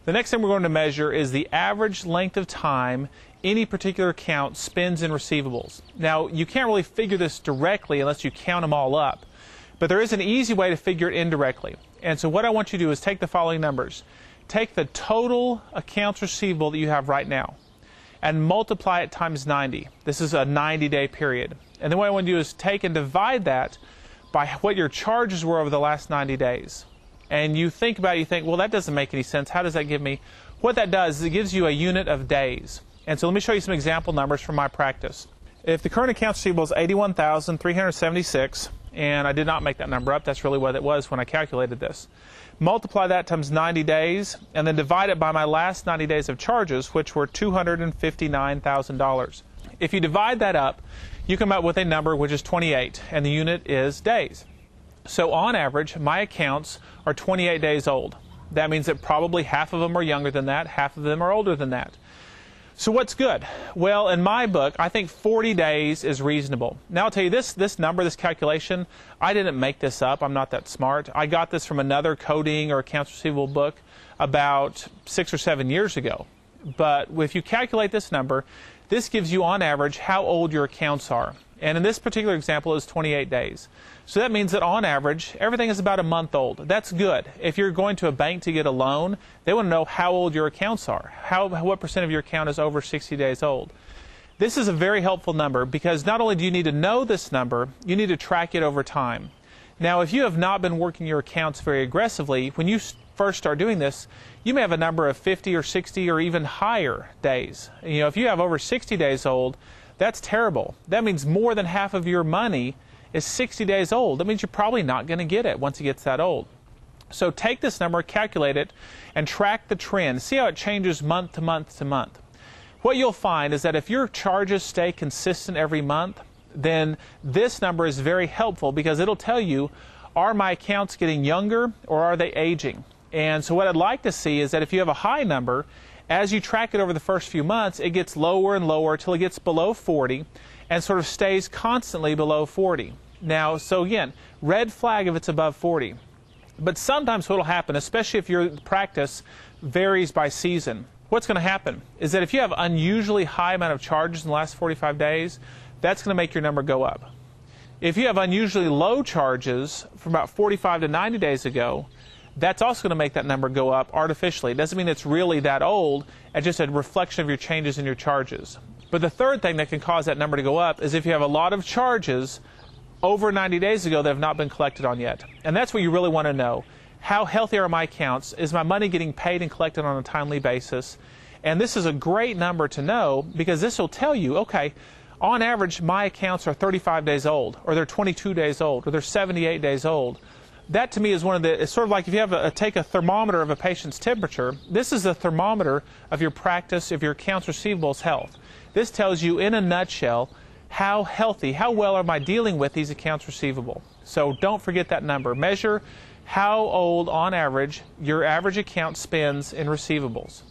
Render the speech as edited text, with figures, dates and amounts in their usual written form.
The next thing we're going to measure is the average length of time any particular account spends in receivables. Now, you can't really figure this directly unless you count them all up, but there is an easy way to figure it indirectly. And so what I want you to do is take the following numbers. Take the total accounts receivable that you have right now and multiply it times 90. This is a 90-day period. And then what I want to do is take and divide that by what your charges were over the last 90 days. And you think about it, you think, well, that doesn't make any sense. How does that give me? What that does is it gives you a unit of days. And so let me show you some example numbers from my practice. If the current accounts receivable is $81,376, and I did not make that number up, that's really what it was when I calculated this. Multiply that times 90 days, and then divide it by my last 90 days of charges, which were $259,000. If you divide that up, you come up with a number which is 28, and the unit is days. So on average, my accounts are 28 days old. That means that probably half of them are younger than that, half of them are older than that. So what's good? Well, in my book, I think 40 days is reasonable. Now I'll tell you this number, this calculation, I didn't make this up. I'm not that smart. I got this from another coding or accounts receivable book about 6 or 7 years ago. But if you calculate this number, this gives you on average how old your accounts are. And in this particular example, it's 28 days. So that means that on average, everything is about a month old. That's good. If you're going to a bank to get a loan, they want to know how old your accounts are. What percent of your account is over 60 days old. This is a very helpful number because not only do you need to know this number, you need to track it over time. Now, if you have not been working your accounts very aggressively, when you first start doing this, you may have a number of 50 or 60 or even higher days. If you have over 60 days old, that's terrible. That means more than half of your money is 60 days old. That means you're probably not going to get it once it gets that old. So take this number, calculate it, and track the trend. See how it changes month to month to month. What you'll find is that if your charges stay consistent every month, then this number is very helpful because it'll tell you, are my accounts getting younger or are they aging? And so what I'd like to see is that if you have a high number, as you track it over the first few months, it gets lower and lower until it gets below 40 and sort of stays constantly below 40. Now, so again, red flag if it's above 40. But sometimes what will happen, especially if your practice varies by season, what's going to happen is that if you have unusually high amount of charges in the last 45 days, that's going to make your number go up. If you have unusually low charges from about 45 to 90 days ago, that's also going to make that number go up artificially. It doesn't mean it's really that old, it's just a reflection of your changes in your charges. But the third thing that can cause that number to go up is if you have a lot of charges over 90 days ago that have not been collected on yet. And that's what you really want to know. How healthy are my accounts? Is my money getting paid and collected on a timely basis? And this is a great number to know because this will tell you, okay, on average, my accounts are 35 days old, or they're 22 days old, or they're 78 days old. That to me is it's sort of like if you have take a thermometer of a patient's temperature, this is a thermometer of your practice, of your accounts receivables health. This tells you in a nutshell how healthy, how well am I dealing with these accounts receivable. So don't forget that number. Measure how old on average your average account spends in receivables.